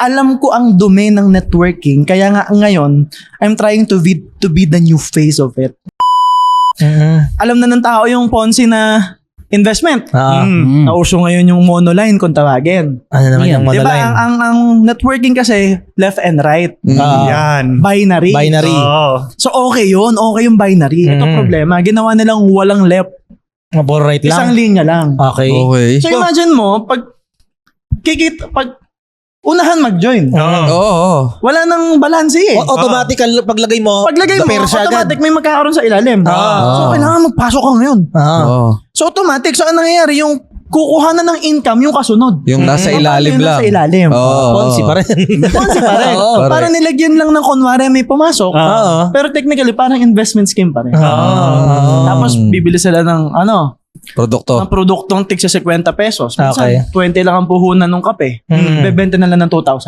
alam ko ang domain ng networking, kaya nga ngayon, I'm trying to be the new face of it. Alam na ng tao yung Ponzi na investment. Nauso ngayon yung monoline kung tawagin. Ano naman yung Diba, monoline? ang networking kasi left and right. Yan. Binary. Binary. Oo. So okay yun. Okay yung binary. Ito problema. Ginawa nilang walang left. Ball right lang? Isang linya lang. Okay. Okay. So imagine mo, pag unahan mag-join. Oo. Wala nang balanse eh. Automatic paglagay mo, Paglagay mo, pair siya agad. automatic may magkakaroon sa ilalim. So kailangan magpasok ka ngayon. Oo. So automatic. So ang nangyayari, yung kukuha na ng income yung kasunod. Yung nasa ilalim Yung lang. nasa ilalim. Oo. Ponzi pa rin. Ponzi pa rin. Oo. Para nilagyan lang ng kunwari may pumasok. Pero technically, parang investment scheme pa rin. Tapos bibili sila ng Produkto. ng produktong tig sa 50 pesos. Minsan, Okay. 20 lang ang puhunan ng kape. Bebenta na lang ng 2,000.